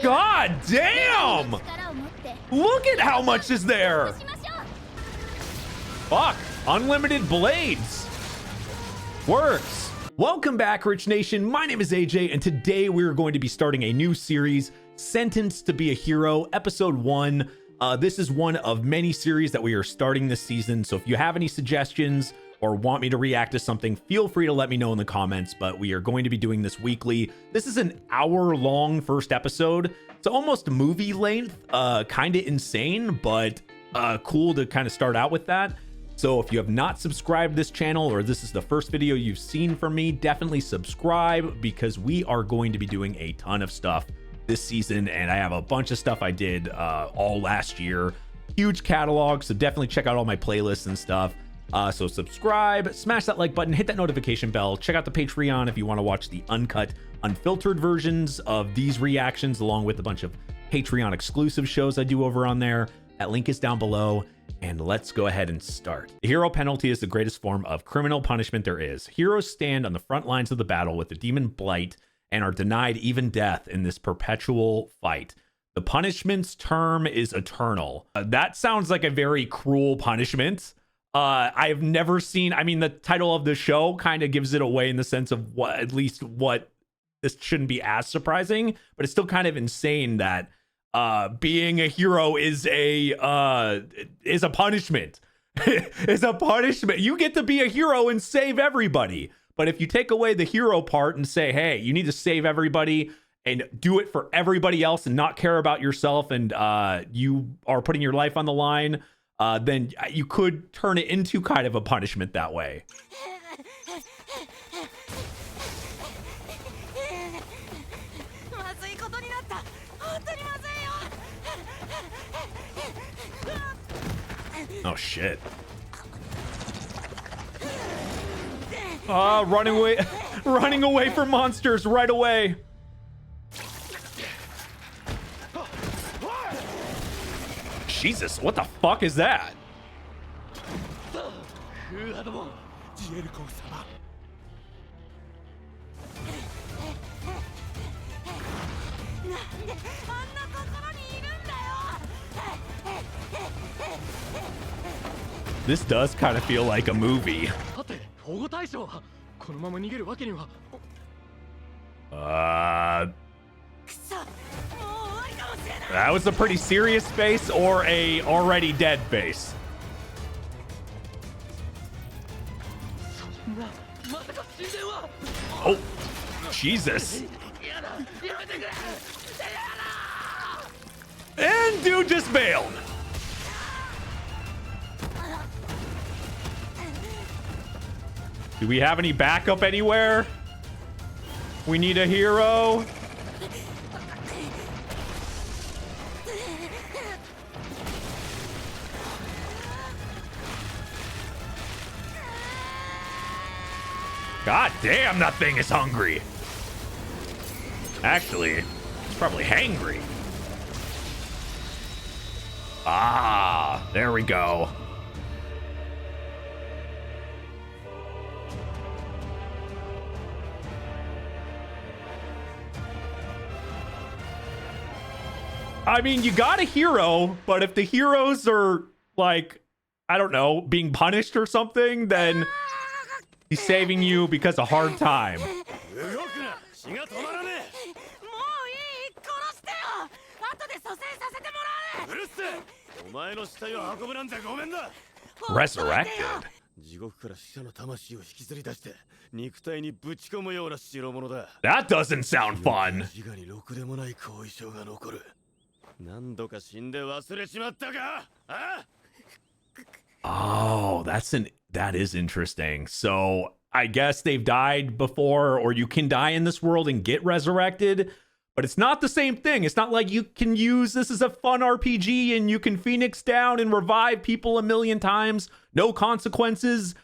God damn! Look at how much is there! Fuck, unlimited blades. Works. Welcome back, Rich Nation. My name is AJ, and today we're going to be starting a new series, Sentenced to be a Hero, Episode 1. This is one of many series that we are starting this season, so if you have any suggestions or want me to react to something, feel free to let me know in the comments, but we are going to be doing this weekly. This is an hour-long first episode. It's almost movie length, kind of insane, but cool to kind of start out with that. So if you have not subscribed to this channel, or this is the first video you've seen from me, definitely subscribe, because we are going to be doing a ton of stuff this season, and I have a bunch of stuff I did all last year. Huge catalog, so definitely check out all my playlists and stuff. So subscribe, smash that like button, hit that notification bell, check out the Patreon if you want to watch the uncut, unfiltered versions of these reactions, along with a bunch of Patreon exclusive shows I do over on there. That link is down below, and let's go ahead and start. The hero penalty is the greatest form of criminal punishment there is. Heroes stand on the front lines of the battle with the demon blight and are denied even death in this perpetual fight. The punishment's term is eternal. That sounds like a very cruel punishment. I've never seen, I mean, the title of the show kind of gives it away in the sense of what, at least what, this shouldn't be as surprising, but it's still kind of insane that being a hero is a punishment. It's a punishment. You get to be a hero and save everybody. But if you take away the hero part and say, hey, you need to save everybody and do it for everybody else and not care about yourself, and you are putting your life on the line, then you could turn it into kind of a punishment that way. Oh shit. Running away from monsters right away. Jesus, what the fuck is that? This does kind of feel like a movie. That was a pretty serious face or a already dead face. Oh, Jesus. And dude just bailed. Do we have any backup anywhere? We need a hero. God damn, that thing is hungry. Actually, it's probably hangry. Ah, there we go. I mean, you got a hero, but if the heroes are, like, I don't know, being punished or something, then he's saving you because of hard time. Resurrected? That doesn't sound fun. Oh, that is interesting. So I guess they've died before, or you can die in this world and get resurrected, but it's not the same thing. It's not like you can use this as a fun RPG and you can Phoenix down and revive people a million times, no consequences.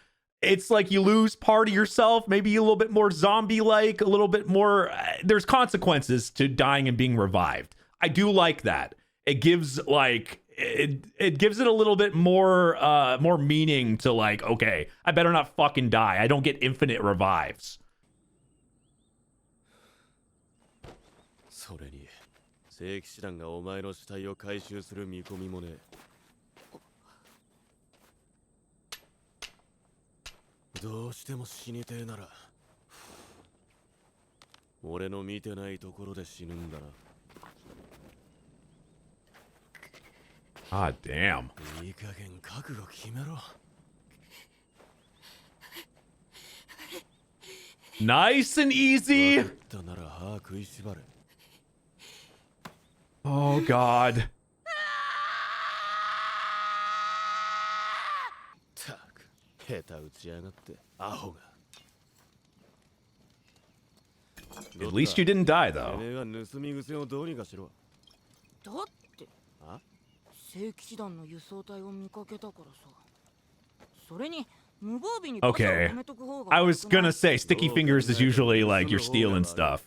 It's like you lose part of yourself, maybe a little bit more zombie-like, a little bit more, there's consequences to dying and being revived. I do like that. It gives like it gives it a little bit more more meaning to, like, okay, I better not fucking die. I don't get infinite revives. 聖騎士団がお前の死体を回収する見込みもね。どうしても死にてえなら、俺の見てないところで死ぬんだな。 Ah, damn. いい加減覚悟決めろ。 Nice and easy. 分かったなら歯食いしばれ。 Oh, God. たく、下手打ちやがってアホが。 At least you didn't die, て though. めえは盗み癖をどうにかしろ。だってあ、聖騎士団の輸送隊を見かけたからさ。それに無防備に傘を Okay. 止めとく方が I was 良くない gonna say, sticky fingers is usually like you're stealing stuff.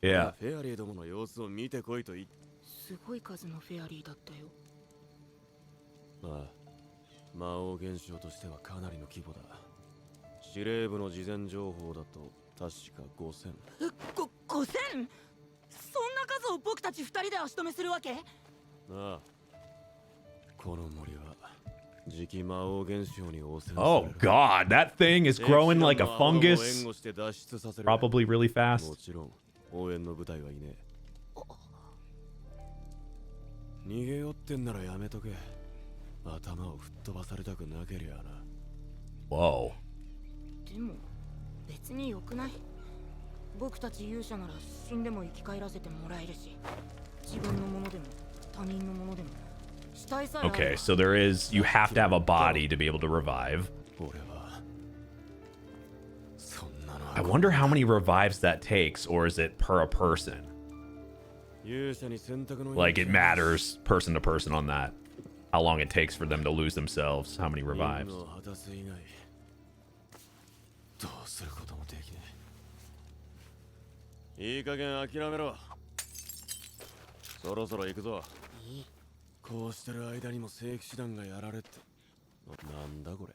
Yeah. フェアリーどもの様子を見てこいと言っ。すごい数のフェアリーだったよ。ああ、魔王現象としてはかなりの規模だ。司令部の事前情報だと確か5000。5000？そんな数を僕たち2人で足止めするわけ？ああ、この森は次期魔王現象に汚染される。 Oh, God. That thing is growing like a fungus. 援護して脱出させる。 Probably really も fast. ちろん応援の部隊はいねえ。逃げようってんならやめとけ。頭を吹っ飛ばされたくなけりゃな。 Whoa. でも別に良くない？僕たち勇者なら死んでも生き返らせてもらえるし、自分のものでも他人のものでも死体さえあれば。 Okay, so there is... You have to have a body to be able to revive. 俺はそんなの I wonder how many revives that takes, or is it per a person? 勇者に選択の Like, it matters person to person on that. How long it takes for them to lose themselves, how many 任 revives. 務を果たす以外どうすることもできねえ。いい加減諦めろ。そろそろ行くぞ。こうしてる間にも聖騎士団がやられて。なんだこ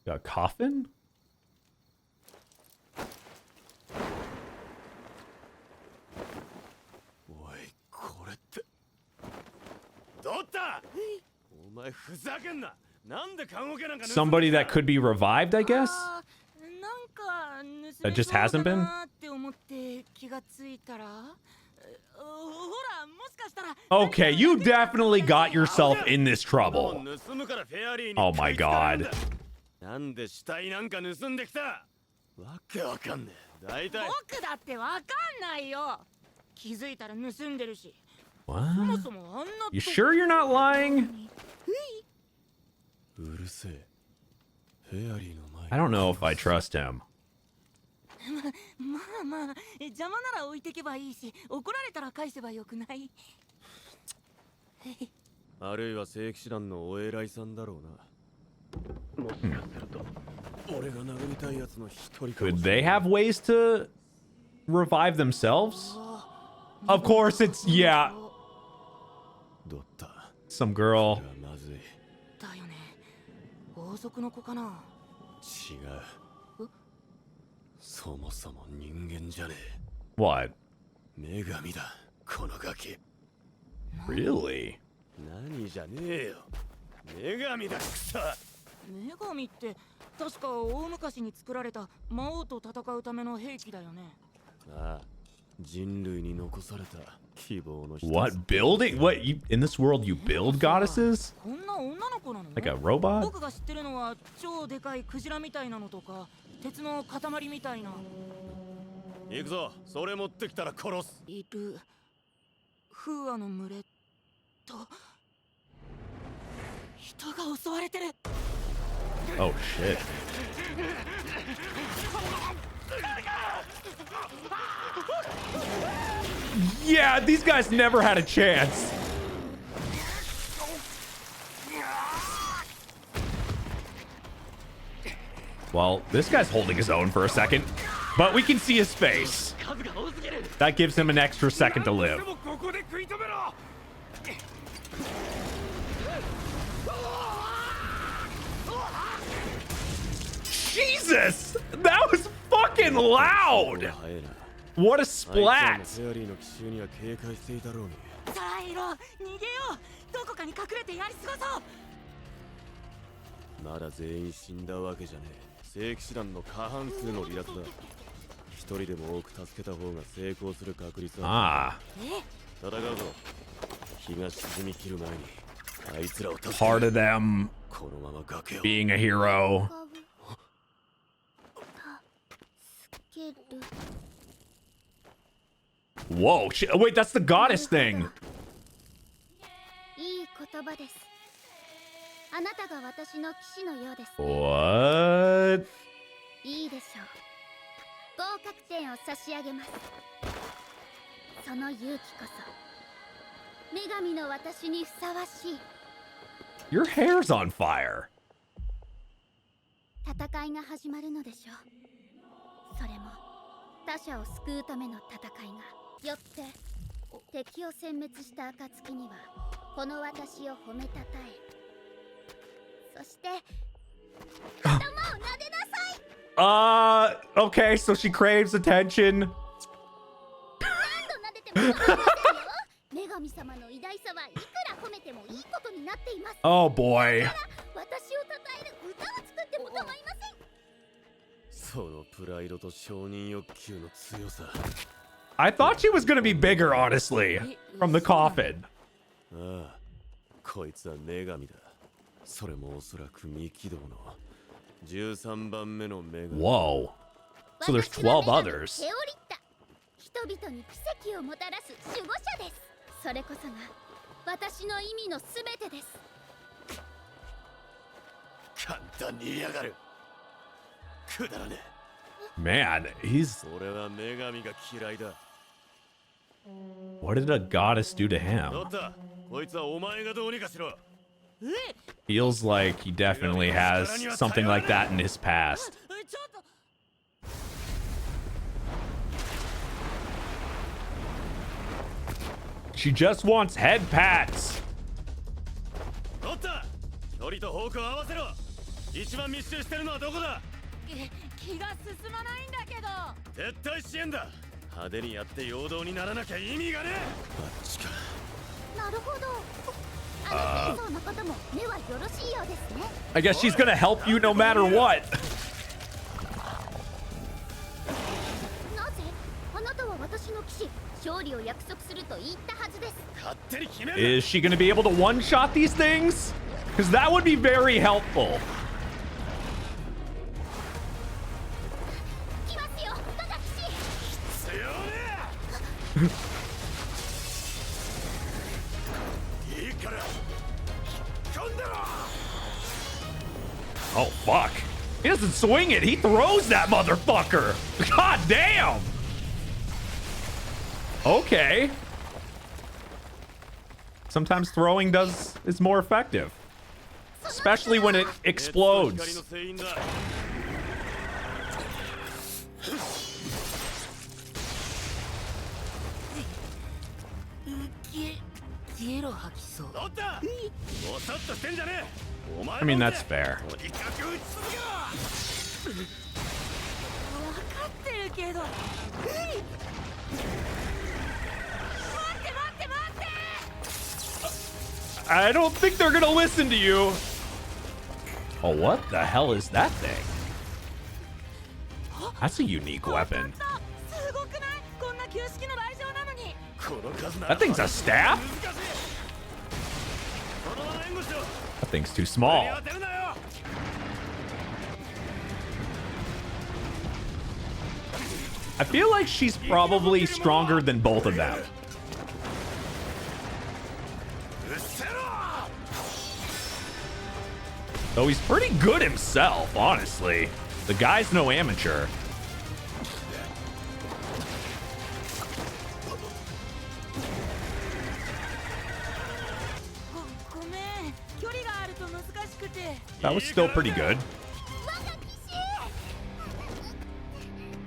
れ。 A coffin? おい、これってどったお前ふざけんな。なんで看護家なんか盗ん Somebody で that きた。 could be revived, I guess? あーなんか That just hasn't been? って思って気がついたら、ほらもしかしたら Okay, you definitely got yourself in this も trouble. う盗むからフェアリーに Oh my 買い付けるん God. だ。なんで死体なんか盗んできた。わけわかんねえ。大体僕だってわかんないよ。気づいたら盗んでるし。そ What? もそもあんな You sure you're not lying? うるせえ。フェアリーの前に I don't know if I trust him. まあまあ邪魔なら置いてけばいいし、怒られたら返せばよくない？あるいは聖騎士団のお偉いさんだろうな。もしかすると俺が殴りたいやつの一人かもし Could れ they ない。 have ways to revive themselves? Of course, it's, yeah, どった。 some girl. これはまずい。だよね。王族の子かな。違う。そもそも人間じゃね What? え。女神だ、このガキ。 Really? 何じゃねえよ。女神だ、くそ。女神って確か大昔に作られた魔王と戦うための兵器だよね。ああ、人類に残された希望の一つ。 What? Building? What? You, in this world, you build goddesses? こんな女の子なの？ Like a robot? 僕が知ってるのは超でかいクジラみたいなのとか鉄の塊みたいな。行くぞ。それ持ってきたら殺す。いる風亜の群れと人が襲われてる。 Oh, shit. Yeah, these guys never had a chance. Well, this guy's holding his own for a second, but we can see his face. That gives him an extra second to live. Jesus! That was fucking loud! 早えな。What a あいつらも splat! フェアリーの奇襲には警戒していたろうに。さあヒロ逃げよう。どこかに隠れてやり過ごそう。まだ全員死んだわけじゃねえ。正規師団の過半数の離脱だ。一人でも多く助けた方が成功する確率は Ah, 戦うぞ。日が沈み切る前にあいつらを助け part of them このまま崖を being a hero. 助ける Whoa, wait, that's the goddess thing. いい言葉です。あなたが私の騎士のようです。 What? いいでしょう。合格点を差し上げます。その勇気こそ女神の私にふさわしい。 Your hair's on fire. 戦いが始まるのでしょう。それも他者を救うための戦いが。よって敵を殲滅した暁にはこの私を褒めたたえ、そして頭を撫でなさい。 Okay, so she craves attention. 何度撫でても構いませんよ。女神様の偉大さはいくら褒めてもいいことになっています。 Oh boy. 私を称える歌を作っても構いません。そのプライドと承認欲求の強さ。 I thought she was gonna be bigger, honestly, from the coffin. ああ、こいつは女神だ。それもおそらく三木道の13番目の女神。 Whoa. So there's 12 others. テオリッタ、人々に奇跡をもたらす守護者です。それこそが私の意味のすべてです。簡単に嫌がる。くだらね Man, he's... え。俺は女神が嫌いだ。 What did a goddess do to ど him? ったこいつはお前がどうにかしろ。 Feels like he definitely has something like that in his past. ちょっと She just wants head pats. どった距離と方向を合わせろ。一番密集してるのはどこだ。気が進まないんだけど。絶対支援だ。派手にやって陽動にならなきゃ意味がねえ。あっちか。なるほど。あの戦争のことも目はよろしいようですね。 I guess she's gonna help you no matter what. なぜあなたは私の騎士、勝利を約束すると言ったはずです。勝手に決める。 Is she gonna be able to one-shot these things? Because that would be very helpful. 来ますよ、我が騎士。強ねえ。いいから引っ込んでろ。 Oh, fuck. He doesn't swing it. He throws that motherfucker. God damn. Okay. Sometimes throwing is more effective. Especially when it 光の explodes. 声援だ。ゲロ吐きそう。どったぼさっとしてんじゃねえ。お前 I mean, that's fair. とにかく撃ち続けろ。分かってるけど。待って待って待って。 I don't think they're gonna listen to you. Oh, what the hell is that thing? That's a unique weapon. すごくない？こんな旧式の雷状なのに。この数なら That thing's a staff? 難しい。そのまま援護しろ。 That thing's too 目 small. に当てるなよ。 I feel like she's probably stronger than both of them. うっせろ。 Though he's pretty good himself, honestly. The guy's no amateur. ごめん、距離があると難しくて。 That was still pretty good. 我が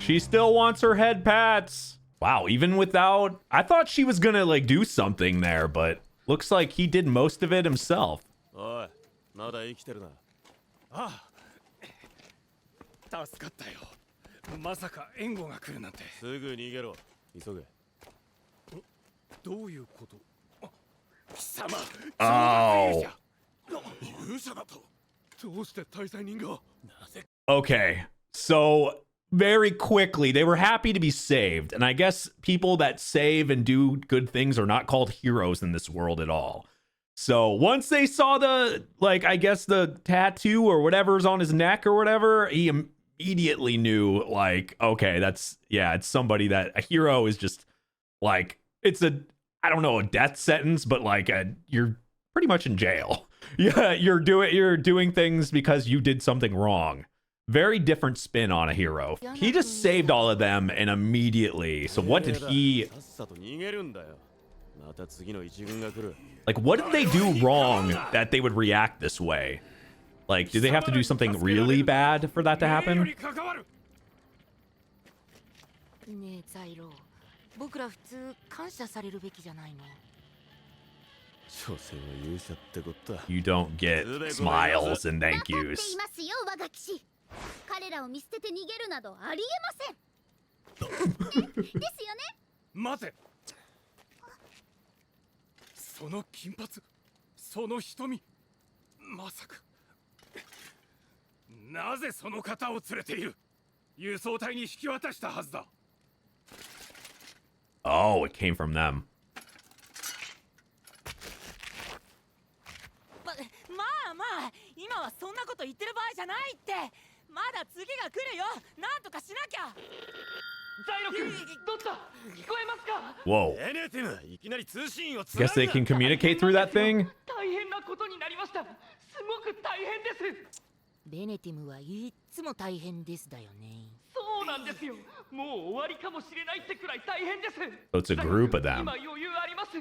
騎士。 She still wants her head pats. Wow, even without... I thought she was gonna, like, do something there, but looks like he did most of it himself. おい、まだ生きてるな。ああ、助かったよ。まさか援護が来るなんて。すぐ逃げろ。急げ。どういうこと？貴様。Oh. 勇者だと。どうして大罪人が？なぜ？ Okay, so very quickly they were happy to be saved, and I guess people that save and do good things are not called heroes in this world at all. So once they saw the, like, I guess the tattoo or whatever's on his neck or whatever, he immediately knew, like, okay, that's, yeah, it's somebody that a hero is just like, it's a, I don't know, a death sentence, but like you're pretty much in jail. Yeah, you're doing things because you did something wrong. Very different spin on a hero. He just saved all of them and immediately. So what did he, like, what did they do wrong that they would react this way? Like, did they have to do something really bad for that to happen? ねえザイロー、僕ら普通感謝されるべきじゃないの。 You don't get smiles and thank 分かって yous. いますよ、我が騎士。彼らを見捨てて逃げるなどありえません。ですよね。待て。その金髪、その瞳、まさか。なぜその方を連れている？輸送隊に引き渡したはずだ。Oh, it came from them. まあまあ、今はそんなこと言ってる場合じゃないって。まだ次が来るよ。なんとかしなきゃ。ザイロ君、どった？聞こえますか？ Whoa. ベネティム、いきなり通信をつ Guess they can communicate through that thing? 大変なことになりました。すごく大変です。ベネティムはいつも大変ですだよね。そうなんですよ。もう終わりかもしれないってくらい大変です。 So it's a group of them. 今余裕あります。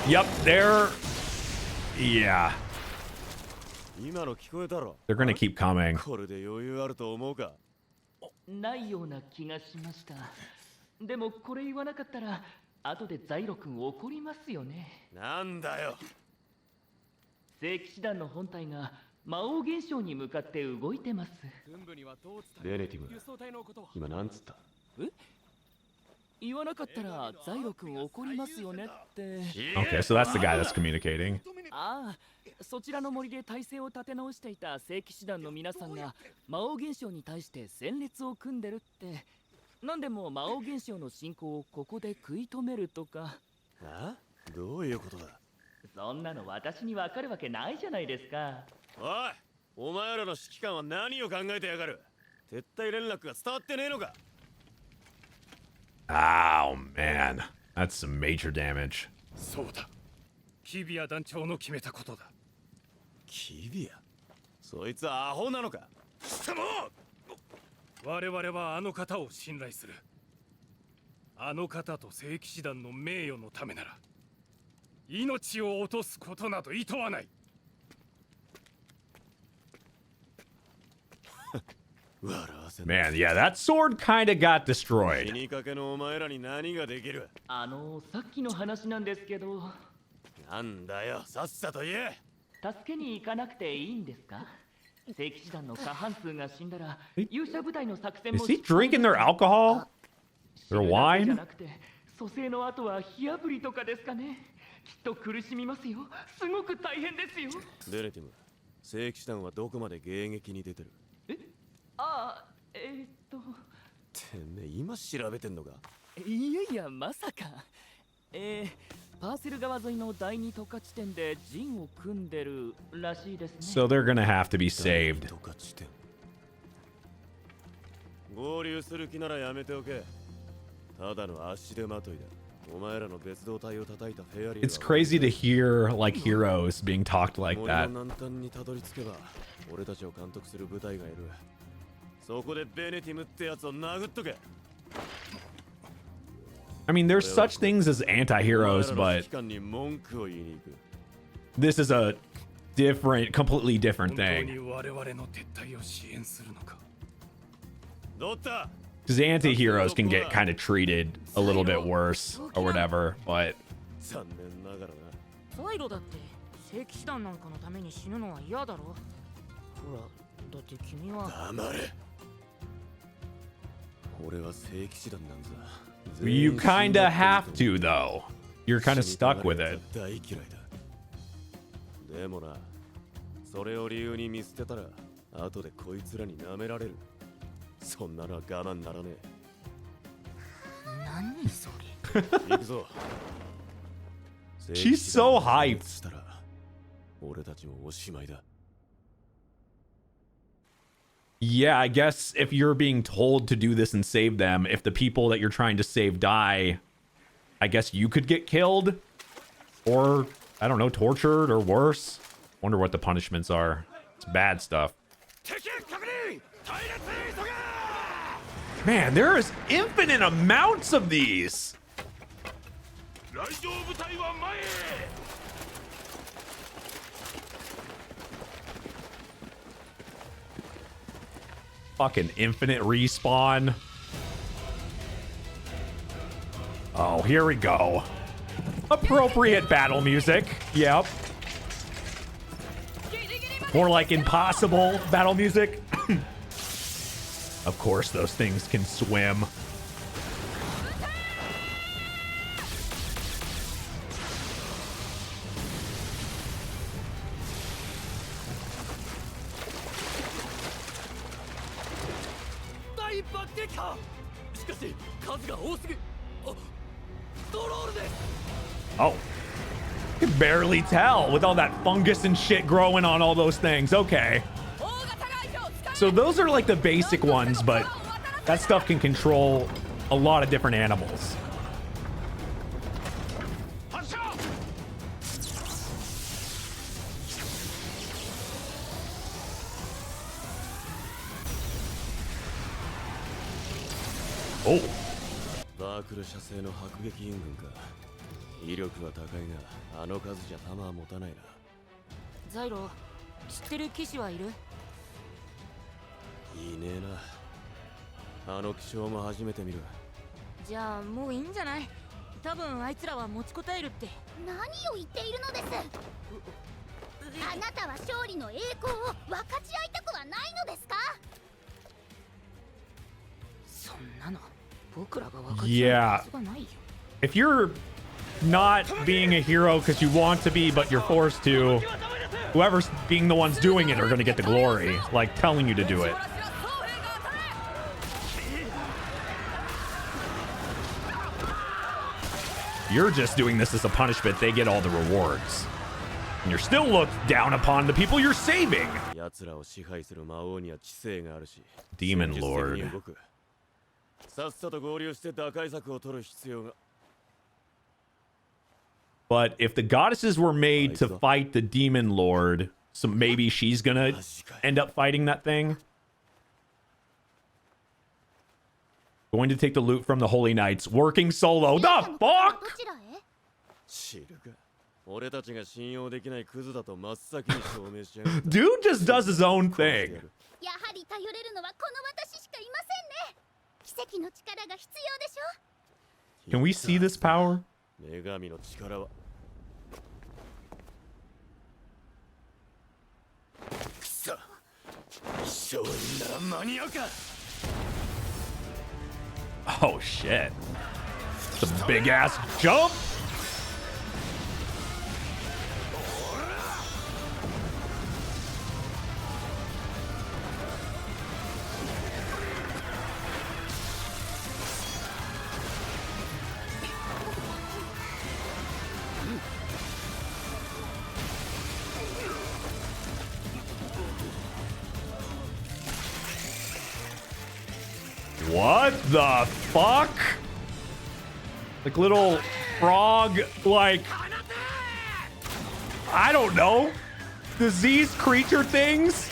Yep, they're... Yeah. 今の聞こえたろ。 They're gonna keep coming. これで余裕あると思うか？ないような気がしました。でもこれ言わなかったら後でザイロ君怒りますよね。なんだよ。聖騎士団の本体が魔王現象に向かって動いてます。ベネティム、今なんつった？言わなかったらザイロ君怒りますよねって。 Okay, so that's the guy that's communicating. ああ、そちらの森で体制を立て直していた聖騎士団の皆さんが魔王現象に対して戦列を組んでるって。なんでも魔王現象の進行をここで食い止めるとか。あ？どういうことだ？そんなの私にわかるわけないじゃないですか。おい、お前らの指揮官は何を考えてやがる？撤退連絡が伝わってねえのか？ Oh, man. That's some major damage. そうだ。キビア団長の決めたことだ。キビア？そいつはアホなのか？貴様！我々はあの方を信頼する。あの方と聖騎士団の名誉のためなら、命を落とすことなどいとわない。Man, yeah, that sword kind of got destroyed. 死にかけのお前らに何ができる？さっきの話なんですけど。なんだよ、さっさと言え。助けに行かなくていいんですか？聖騎士団の過半数が死んだら、勇者部隊の作戦も Is he drinking their alcohol? Their じゃ wine? なくて、蘇生の後は火あぶりとかですかね。きっと苦しみますよ。すごく大変ですよ。ベネティム、聖騎士団はどこまで迎撃に出てる？ああ、てめえ今調べてんのか？いやいや、まさか。パーセル川沿いの第二渡河地点で陣を組んでるらしいですね。 So they're gonna have to be saved. 渡河地点。合流する気ならやめておけ。ただの足手まといだ。お前らの別動隊を叩いたフェアリー。 It's crazy to hear like heroes being talked like 森 that. の南端にたどり着けば、俺たちを監督する部隊がいる。そこでベネティムってやつを殴っとけ。 I mean, there's such things as anti-heroes, but this is a different, completely different thing. Because anti-heroes can get kind of treated a little bit worse or whatever, but ザイロだって聖騎士団なんかのために死ぬのは嫌だろ。ほら、だって君は。黙れ。俺は聖騎士団なんざ You kinda have to, though. You're kinda stuck with it. 大嫌いだ。でもな、それを理由に見捨てたら後でこいつらに舐められる。そんなのは我慢ならね何そえ。行くぞ。 She's so hyped. したら俺たちもおしまいだ。 Yeah, I guess if you're being told to do this and save them, if the people that you're trying to save die, I guess you could get killed or, I don't know, tortured or worse. Wonder what the punishments are. It's bad stuff. Man, there is infinite amounts of these. Fucking infinite respawn. Oh, here we go. Appropriate battle music. Yep. More like impossible battle music. Of course, those things can swim. Oh. You can barely tell with all that fungus and shit growing on all those things. Okay. So those are like the basic ones, but that stuff can control a lot of different animals. Oh. バークル社製の迫撃援軍か。威力は高いが、あの数じゃ弾は持たないな。ザイロ、知ってる騎士はいる？いねえな。あの気象も初めて見る。じゃあもういいんじゃない？多分あいつらは持ちこたえるって。何を言っているのです。あなたは勝利の栄光を分かち合いたくはないのですか？そんなの僕らが分かち合うはずがないよ。 If you're not being a hero because you want to be, but you're forced to, whoever's being the ones doing it are going to get the glory, like telling you to do it. You're just doing this as a punishment. They get all the rewards. And you're still looked down upon the people you're saving. Demon Lord. But if the goddesses were made to fight the Demon Lord, so maybe she's gonna end up fighting that thing. Going to take the loot from the Holy Knights. Working solo. The fuck? Dude just does his own thing. Can we see this power? Oh shit. It's a big ass jump. What the fuck? Like little frog, like, I don't know, diseased creature things?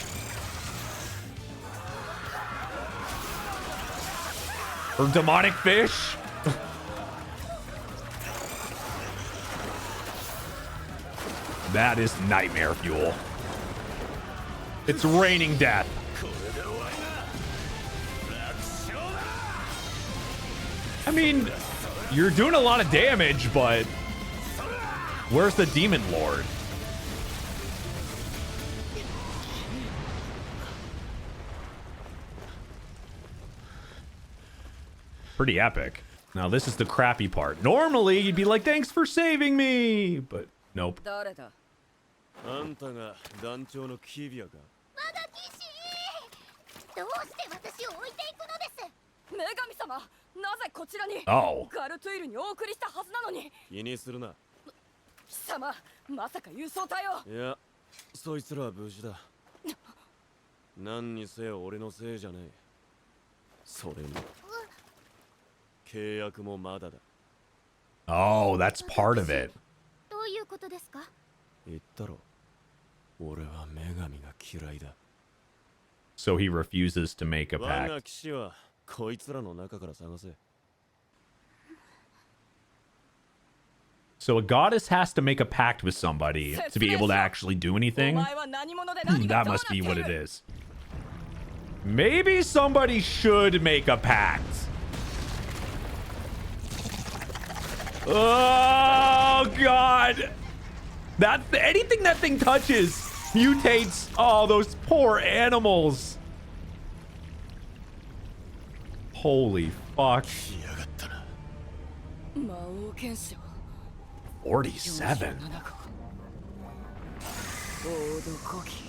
Or demonic fish? That is nightmare fuel. It's raining death. I mean, you're doing a lot of damage, but where's the Demon Lord? Pretty epic. Now this is the crappy part. Normally you'd be like, thanks for saving me, but nope. 誰だあんたが団長のキビアか。我が騎士どうして私を置いていくのです。女神様なぜこちらに Oh. ガルトゥイルにお送りしたはずなのに気にするな。貴様まさか輸送隊をいや、そいつらは無事だ。何にせよ俺のせいじゃねえ。それに契約もまだだ。 Oh, that's part of it. どういうことですか。言ったろ。俺は女神が嫌いだ。 So he refuses to make a 我 pact. が騎士はこいつらの中から探せ。 So a goddess has to make a pact with somebody to be able to actually do お anything. 前は何者で何が That どうなっ must てい be る what it is. Maybe somebody should make a pact. Oh God. Anything that thing touches mutates. Oh, those poor animals. Holy fuck. 来やがったな。魔王剣士は 47. 47個オードコキ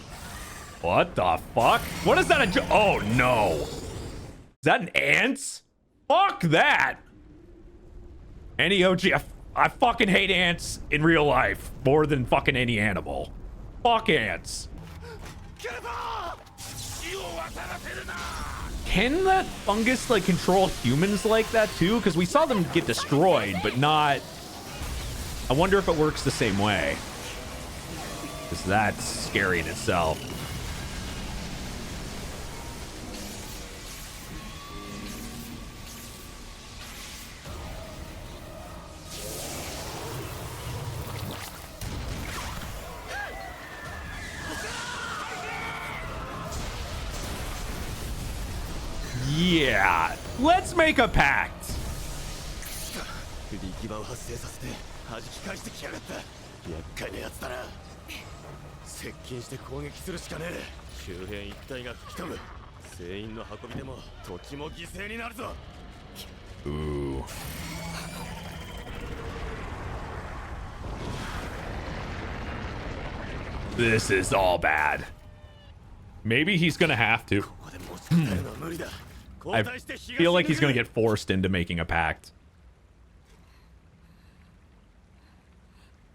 What the fuck? What is that? Oh no. Is that an ants? Fuck that. Any OG. I fucking hate ants in real life more than fucking any animal. Fuck ants. Can that fungus like control humans like that too? Because we saw them get destroyed, but not. I wonder if it works the same way. Because that's scary in itself. Yeah, let's make a pact. 力場を発生させて弾き返してきやがった。厄介なやつだな。接近して攻撃するしかねえ。周辺一帯が吹き飛ぶ。全員の運びでも土地も犠牲になるぞ。 Ooh. This is all bad. Maybe he's gonna have to. ここで持ちこたえるのは無理だ。 I feel like he's gonna get forced into making a pact.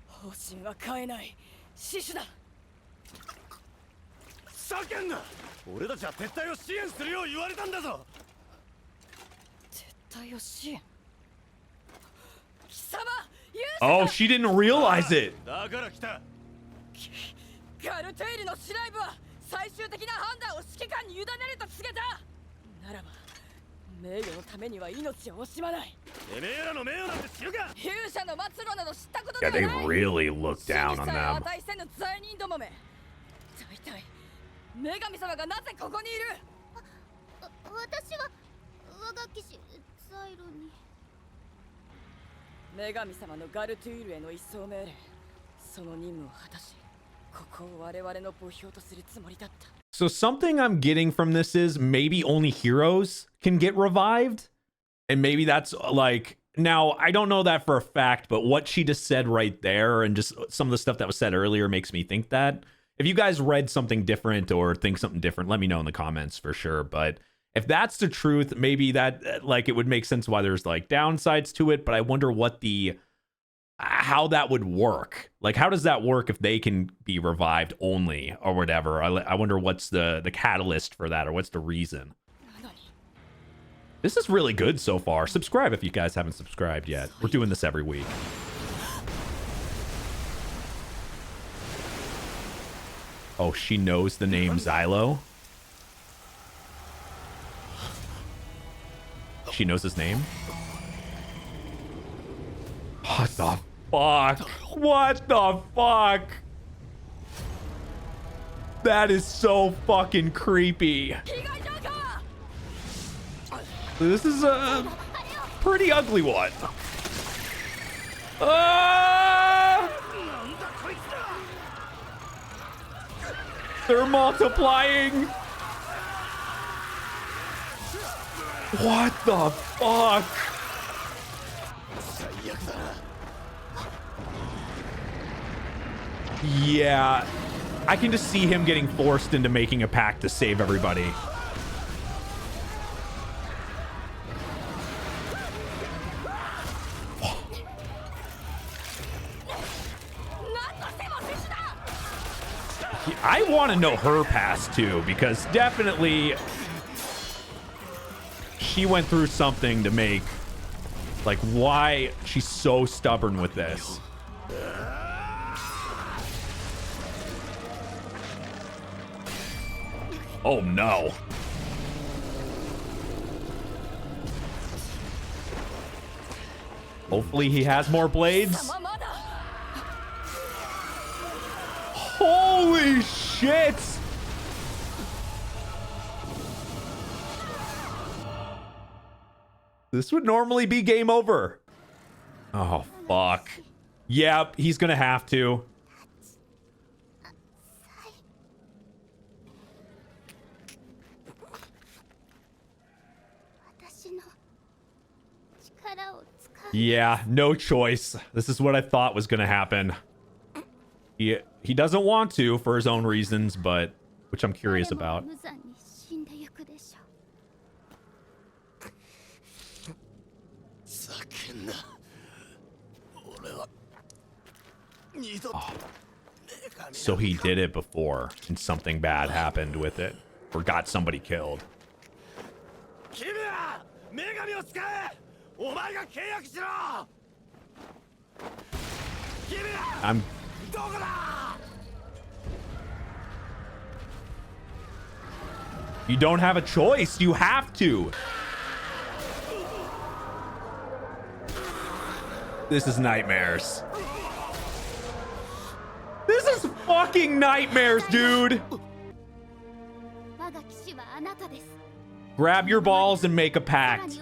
方針は変えない死守だ。叫んだ。俺たちは撤退を支援するよう言われたんだぞ。撤退を支援。貴様、 Oh, she didn't realize it. だから来た。ガルトゥイルの司令部は最終的な判断を指揮官に委ねると告げた。ならば名誉のためには命を惜しまない。てめえらの名誉なんて知るか。勇者の末路など知ったことで Yeah, は they ない。 really look down on 死にさえ them. 値せぬ罪人どもめ。大体女神様がなぜここにいる。私は我が騎士ザイロに。女神様のガルトゥイルへの移送命令、その任務を果たし、ここを我々の墓標とするつもりだった。 So something I'm getting from this is maybe only heroes can get revived. And maybe that's like, now I don't know that for a fact, but what she just said right there and just some of the stuff that was said earlier makes me think that. If you guys read something different or think something different, let me know in the comments for sure. But if that's the truth, maybe that like it would make sense why there's like downsides to it. But I wonder what how that would work. Like, how does that work if they can be revived only or whatever? I wonder what's the catalyst for that, or what's the reason. This is really good so far. Subscribe if you guys haven't subscribed yet. We're doing this every week. Oh, she knows the name Xylo? She knows his name? What the fuck? What the fuck? That is so fucking creepy. This is a pretty ugly one. They're multiplying. What the fuck? 最悪だな。 Yeah, I can just see him getting forced into making a pact to save everybody. I want to know her past too, because definitely she went through something to make, like, why she's so stubborn with this. Oh no. Hopefully he has more blades. Holy shit! This would normally be game over. Oh, fuck. Yep, he's gonna have to. Yeah, no choice. This is what I thought was gonna happen. He doesn't want to for his own reasons, but which I'm curious about. Oh. So he did it before and something bad happened with it or got somebody killed. You don't have a choice. You have to. This is nightmares. This is fucking nightmares, dude. Grab your balls and make a pact.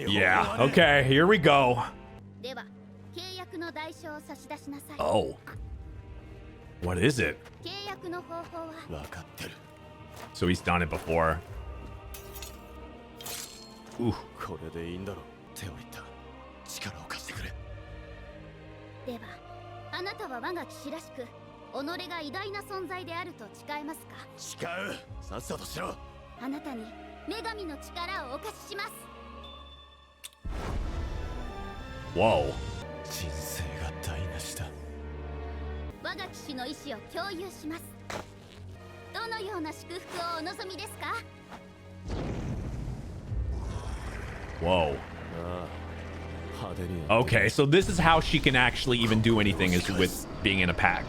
Yeah, okay, here we go. Oh. What is it? So he's done it before. Ooh. Whoa. Whoa. Okay, so this is how she can actually even do anything, is with being in a pact.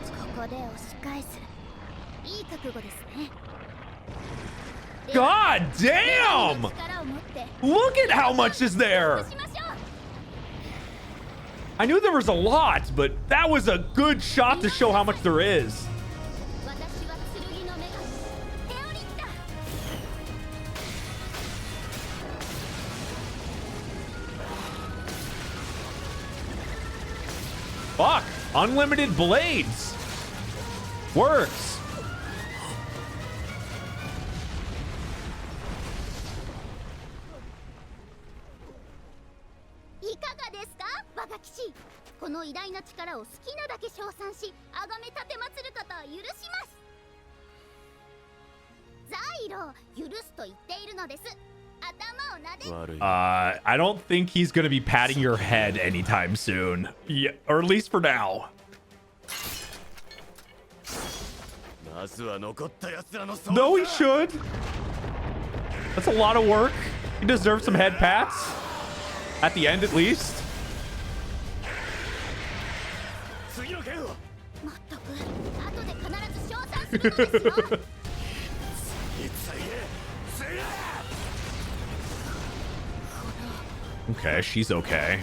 God damn! Look at how much is there! I knew there was a lot, but that was a good shot to show how much there is. Fuck! Unlimited blades! Works! I don't think he's gonna be patting your head anytime soon. Yeah, or at least for now. No, he should. That's a lot of work. He deserves some head pats. At the end, at least. Okay, she's okay.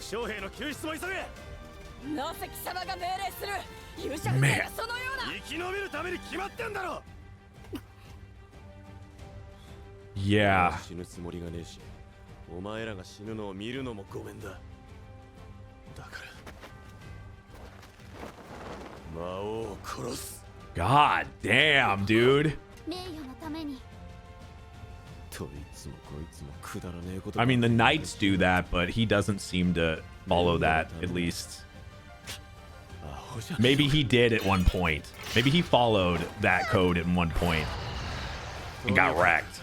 傷兵の救出も急げ。なぜ貴様が命令する。勇者 Man がそのような。生き延びるために決まってんだろ。 Yeah. 死ぬつもりがねえし、お前らが死ぬのを見るのもごめんだ。だから魔王を殺す。 God damn, dude. 名誉のために。といつもこいつもくだらねえこと。 I mean, the knights do that, but he doesn't seem to follow that, at least. Maybe he did at one point. Maybe he followed that code at one point and got wrecked.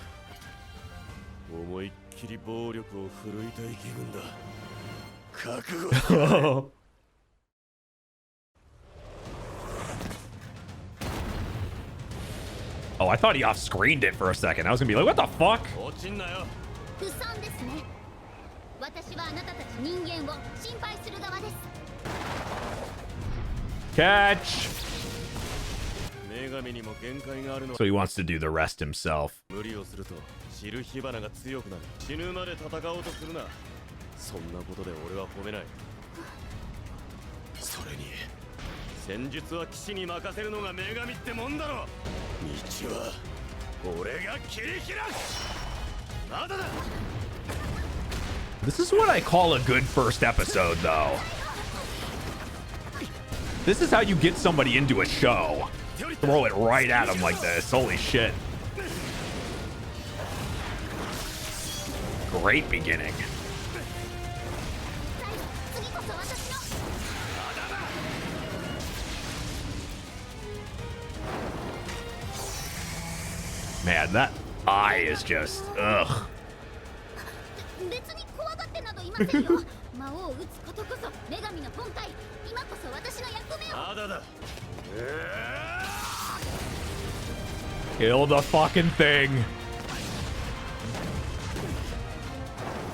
思いっきり暴力を振るいた生き軍だ。覚悟。 Oh, I thought he off-screened it for a second. I was gonna be like, what the fuck? 落ちんなよ。不損ですね。私はあなたたち人間を心配する側です。 Catch. 女神にも限界があるの。 So he wants to do the rest himself. 無理をすると知る火花が強くなる。死ぬまで戦おうとするな。そんなことで俺は褒めない。それに戦術は騎士に任せるのが女神ってもんだろ。道は俺が切り開く。まだだ。 This is what I call a good first episode, though. This is how you get somebody into a show. Throw it right at them like this. Holy shit. Great beginning. Man, that eye is just ugh. 別に怖がってなどいませんよ。魔王を撃つことこそ女神の本体。今こそ私の役目を。まだだ。 Kill the fucking thing.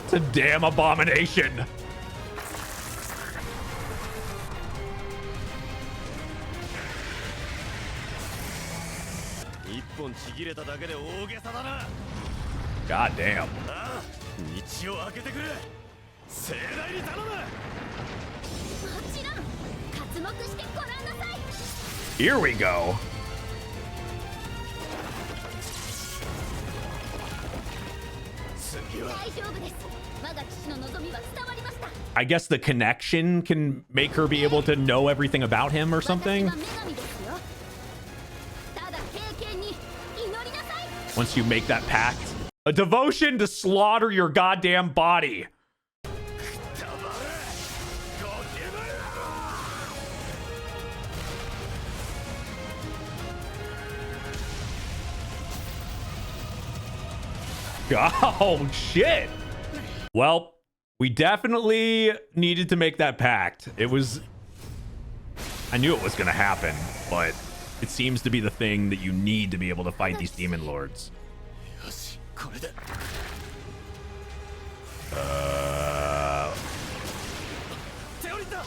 It's a damn abomination. 一本ちぎれただけで大げさだな。 God damn. ああ、道を開けてくれ。盛大に頼む。もちろん刮目してご覧なさい。 Here we go. 次は大丈夫です。我が父の望みは伝わりました。 I guess the connection can make her be able to know everything about him or 私は something. 女神ですよ。ただ経験に祈りなさい。 Once you make that pact. A devotion to slaughter your goddamn body. たまれ。ゴキブラ。 Oh, shit. Well, we definitely needed to make that pact. It was... I knew it was going to happen, but it seems to be the thing that you need to be able to fight these demon lords. よし、これで。手降りた。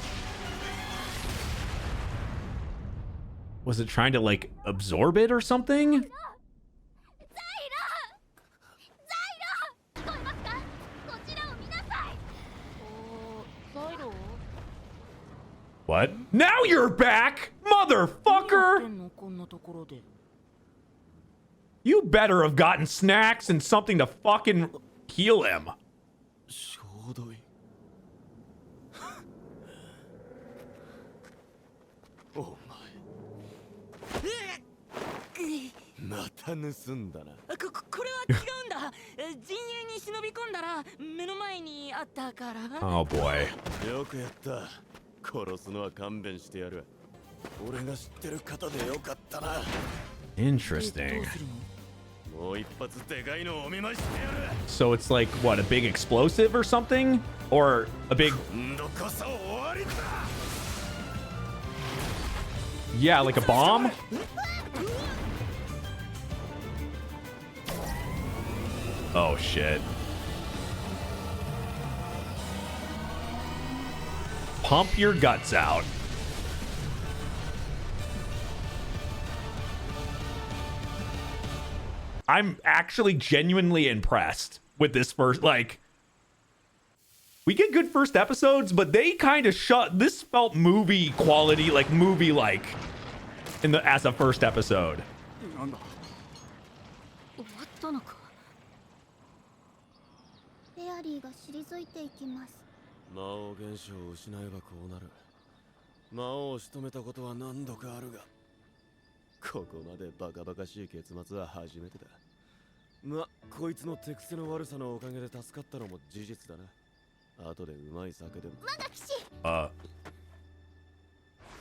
Was it trying to, like, absorb it or something? ザイラ聞こえますか。こちらを見なさい。ザイロ What? Now you're back, motherfucker! こんなところで。 You better have gotten snacks and something to fucking heal him. ちょうどいい。お前。また盗んだな。これは違うんだ。陣営に忍び込んだら目の前にあったから。 Oh boy. よくやった。殺すのは勘弁してやる。俺が知ってる方でよかったな。 Interesting. もう一発でかいのをお見舞いしてやる。 So it's like, what, a big explosive or something? Or a big... 今度こそ終わりだ。 Yeah, like a bomb? Oh, shit. Pump your guts out. I'm actually genuinely impressed with this first, like, We get good first episodes, but they kind of this felt movie quality, like movie-like as a first episode. 終わったのか。フェアリーが退いていきます。魔王現象を失えばこうなる。魔王を仕留めたことは何度かあるが、ここまでバカバカしい結末は初めてだ。ま、こいつの手癖の悪さのおかげで助かったのも事実だな。後でうまい酒でも。我が騎士。Oh.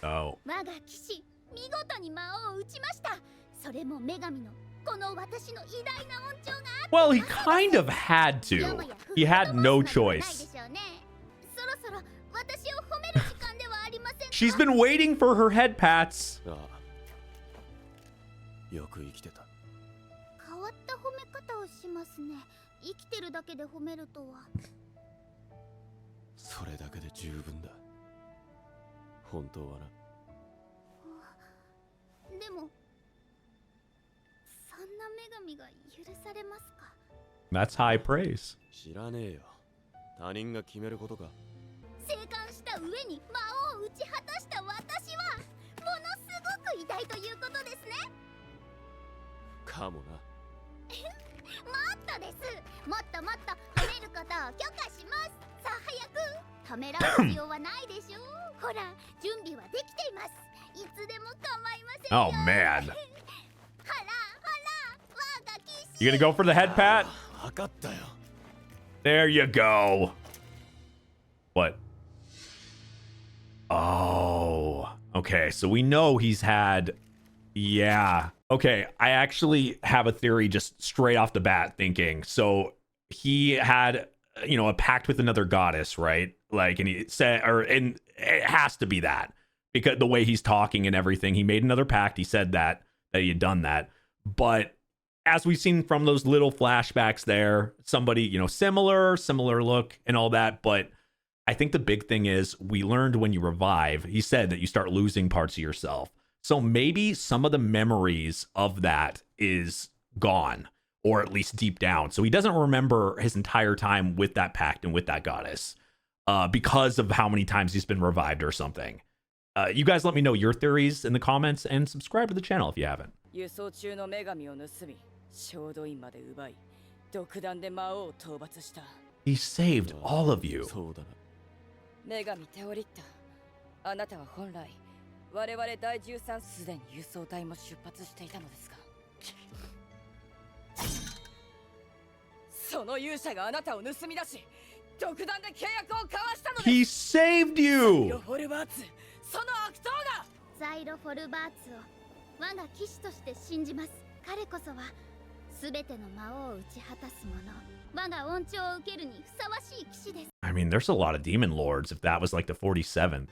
我が騎士、見事に魔王を撃ちました。それも女神のこの私の偉大な恩寵があって。Well, he kind of had to. He had no choice. そろそろ私を褒める時間ではありませんか。 She's been waiting for her head pats. ああ、よく生きてた。変わった褒め方をしますね。生きてるだけで褒めるとは。それだけで十分だ。本当はな。でもそんな女神が許されますか。 That's high praise. 知らねえよ。他人が決めることか。生還した上に魔王を打ち果たした私はものすごく偉大ということですね。かもな。もっとです。もっともっと褒めることを許可します。さあ早く。ためらう必要はないでしょう。ほら、準備はできています。いつでも構いませんよ。 Oh, man. ほらほら、我が騎士。 You gonna go for the head pat? わかったよ。 There you go. What? Oh, okay. So we know he's had. Yeah. Okay. I actually have a theory just straight off the bat thinking. So he had, a pact with another goddess, right? Like, and he said, and it has to be that because the way he's talking and everything, he made another pact. He said that he had done that. But as we've seen from those little flashbacks there, somebody, similar look and all that. But I think the big thing is we learned when you revive, he said that you start losing parts of yourself. So maybe some of the memories of that is gone, or at least deep down. So he doesn't remember his entire time with that pact and with that goddess because of how many times he's been revived or something. You guys let me know your theories in the comments and subscribe to the channel if you haven't. 輸送中の女神を盗み、衝動院まで奪い、独断で魔王を討伐した。 He saved all of you. そうだな。女神テオリッタ、あなたは本来我々第13すでに輸送隊も出発していたのですが、その勇者があなたを盗み出し、独断で契約を交わしたのです。 He saved you. フォルバーツ、その悪党が。ザイロ・フォルバーツを我が騎士として信じます。彼こそはすべての魔王を打ち果たす者、我が恩寵を受けるにふさわしい騎士です。 I mean, there's a lot of demon lords if that was like the 47th.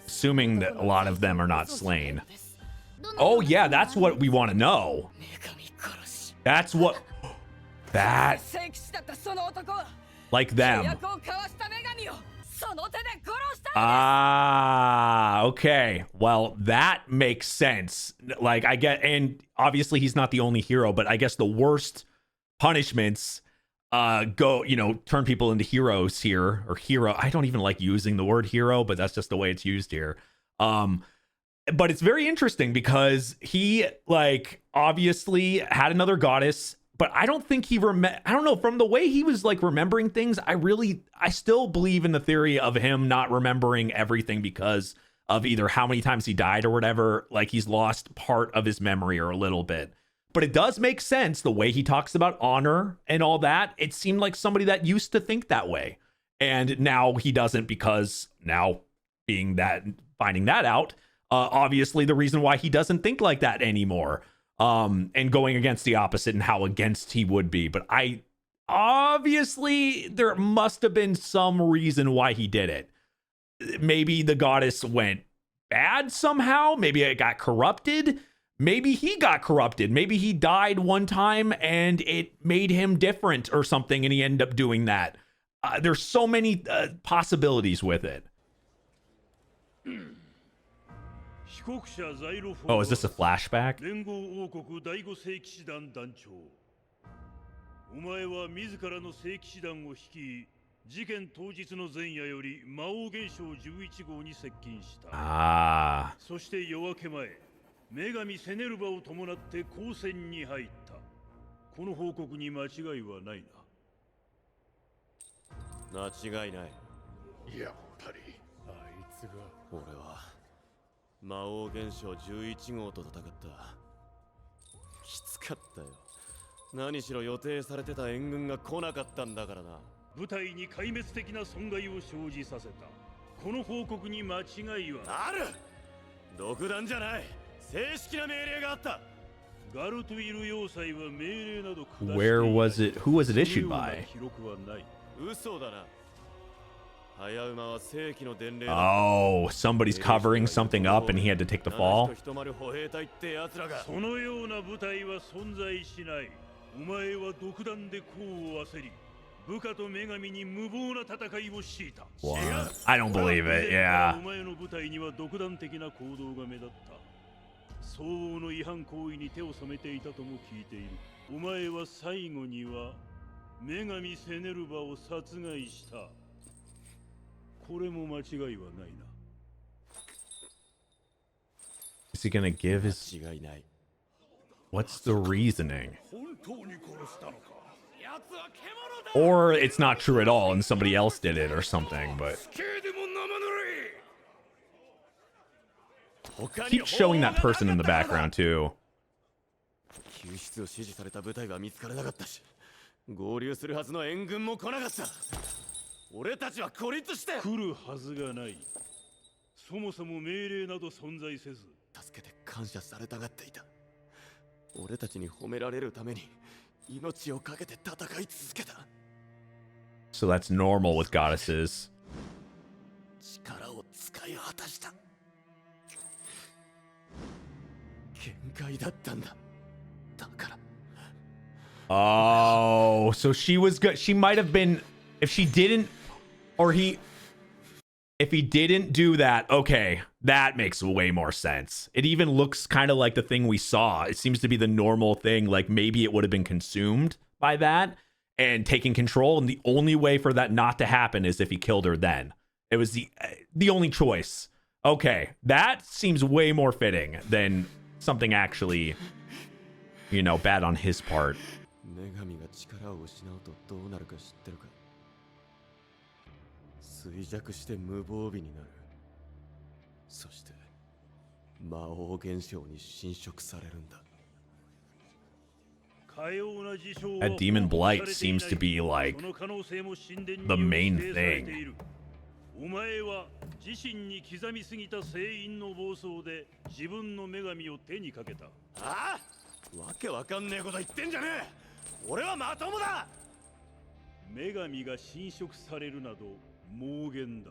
Assuming that a lot of them are not slain. Oh, yeah, that's what we want to know. That's what... That... Like them. Ah, okay. Well, that makes sense. Like, I get... And obviously he's not the only hero, but I guess the worst punishments... go, turn people into heroes here, or hero. I don't even like using the word hero, but that's just the way it's used here. But it's very interesting because he obviously had another goddess, but I don't think I don't know, from the way he was remembering things, I still believe in the theory of him not remembering everything because of either how many times he died or whatever. Like, he's lost part of his memory or a little bit. But it does make sense the way he talks about honor and all that. It seemed like somebody that used to think that way. And now he doesn't, because now finding that out, obviously the reason why he doesn't think like that anymore. And going against the opposite and how against he would be. But obviously there must have been some reason why he did it. Maybe the goddess went bad somehow. Maybe it got corrupted. Maybe he got corrupted. Maybe he died one time and it made him different or something, and he ended up doing that. There's so many possibilities with it. Oh, is this a flashback? お前は自らの聖騎士団を率い事件当日の前夜より魔王現象11号に接近した。Ah. そして夜明け前、女神セネルバを伴って交戦に入った。この報告に間違いはない間違いない。な。やっぱりあいつが。俺は魔王現象11号と戦った。きつかったよ。何しろ予定されてた援軍が来なかったんだからな。部隊に壊滅的な損害を生じさせた。この報告に間違いはある。独断じゃない。正式な命令があった。ガルトゥイル要塞は命令など下していない。 Where was it? Who was it issued by? 記録はない。嘘だな。早馬は正規の伝令だ。 Oh, somebody's covering something up and he had to take the fall. 人丸歩兵隊って奴らが。そのような部隊は存在しない。お前は独断で功を焦り、部下と女神に無謀な戦いを強いた。 What? I don't believe it. Yeah. お前の部隊には独断的な行動が目立った。相応の違反行為に手を染めていたとも聞いている。お前は最後には女神セネルバを殺害した。これも間違いはないな。 Is he gonna give his? 違いない。 What's the reasoning? 本当に殺したのか。 Or it's not true at all and somebody else did it or something, but keep showing that person in the background too. 救出を指示された部隊は見つからなかったし、合流するはずの援軍も来なかった。俺たちは孤立して来るはずがない。そもそも命令など存在せず。助けて感謝されたがっていた。俺たちに褒められるために命を懸けて戦い続けた。 So that's normal with goddesses. 力を使い果たした。限界だったんだ。だから。 Oh, so she was good. She might have been, if she didn't, or if he didn't do that, okay, that makes way more sense. It even looks kind of like the thing we saw. It seems to be the normal thing. Like maybe it would have been consumed by that and taking control. And the only way for that not to happen is if he killed her then. It was the only choice. Okay, that seems way more fitting than something actually, you know, bad on his part. 女神が力を失うとどうなるか知ってるか。衰弱して無防備になる。そして魔王現象に侵食されるんだ。 That demon blight seems to be like the main thing. お前は自身に刻みすぎた聖因の暴走で自分の女神を手にかけた。ああ、わけわかんねえこと言ってんじゃねえ。俺はまともだ。女神が侵食されるなど妄言だ。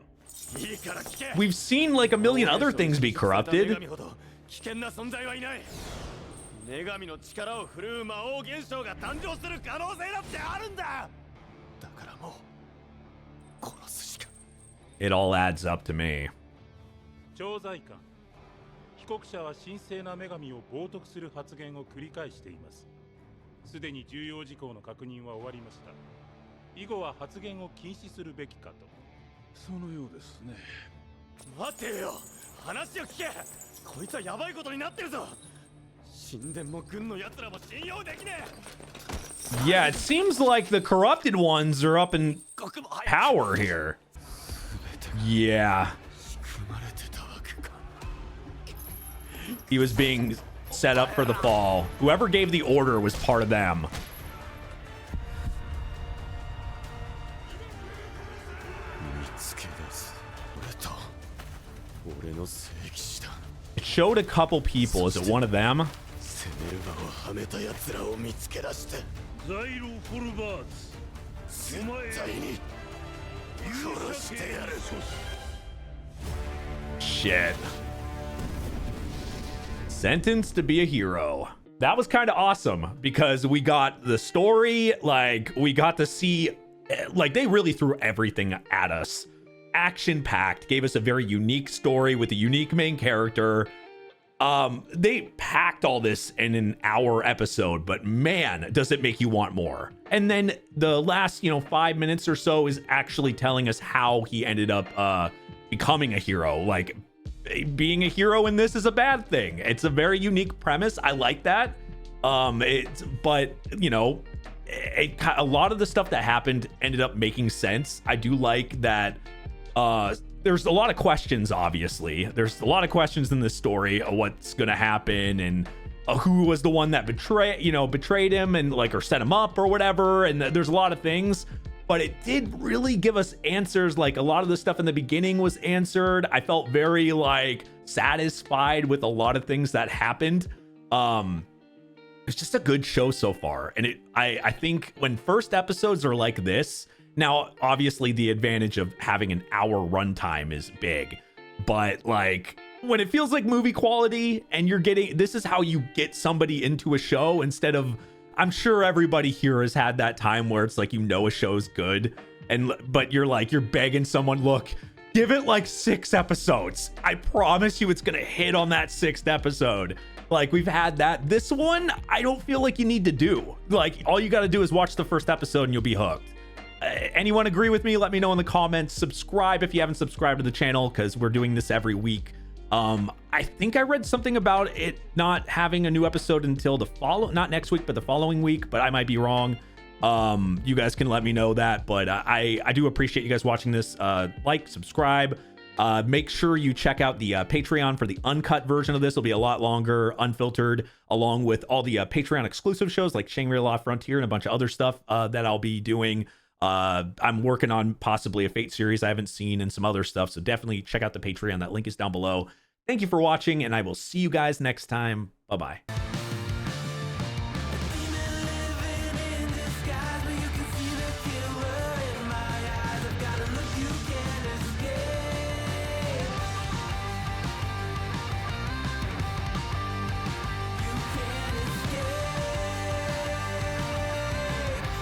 いいから聞け。 We've seen like a million other things be corrupted. 女神ほど危険な存在はいない。女神の力を振るう魔王現象が誕生する可能性だってあるんだ。だからもう殺すしか。 It all adds up to me. 調剤官、被告者は神聖な女神を冒涜する発言を繰り返しています。すでに重要事項の確認は終わりました。以後は発言を禁止するべきかと。そのようですね。待てよ、話を聞け。こいつはヤバいことになってるぞ。神殿も軍の奴らも信用できねえ。 Yeah, it seems like the corrupted ones are up in power here. Yeah. He was being set up for the fall. Whoever gave the order was part of them. It showed a couple people. Is it one of them? セネルバをはめた奴らを見つけ出してザイロ・フォルバーツ、お前絶対に殺してやる。 Shit. Sentenced to be a hero. That was kind of awesome because we got the story, like we got to see, like they really threw everything at us. Action packed, gave us a very unique story with a unique main character. They packed all this in an hour episode, but man, does it make you want more. And then the last, 5 minutes or so is actually telling us how he ended up becoming a hero. Like, being a hero in this is a bad thing. It's a very unique premise. I like that. But a lot of the stuff that happened ended up making sense. I do like that. There's a lot of questions, obviously. There's a lot of questions in this story of what's going to happen and who was the one that betrayed him and or set him up or whatever. And there's a lot of things, but it did really give us answers. Like, a lot of the stuff in the beginning was answered. I felt very satisfied with a lot of things that happened. It's just a good show so far. And I think when first episodes are like this, now, obviously, the advantage of having an hour runtime is big, but when it feels like movie quality and this is how you get somebody into a show instead of, I'm sure everybody here has had that time where it's a show's good, but you're begging someone, look, give it 6 episodes. I promise you it's going to hit on that 6th episode. We've had that. This one, I don't feel like you need to do. All you got to do is watch the first episode and you'll be hooked. Anyone agree with me? Let me know in the comments. Subscribe if you haven't subscribed to the channel, because we're doing this every week. I think I read something about it not having a new episode until not next week, but the following week, but I might be wrong. You guys can let me know that, but I do appreciate you guys watching this. Subscribe. Make sure you check out the Patreon for the uncut version of this. It'll be a lot longer, unfiltered, along with all the Patreon exclusive shows like Shangri-La Frontier and a bunch of other stuff that I'll be doing. I'm working on possibly a Fate series I haven't seen and some other stuff, so definitely check out the Patreon. That link is down below. Thank you for watching, and I will see you guys next time. Bye-bye.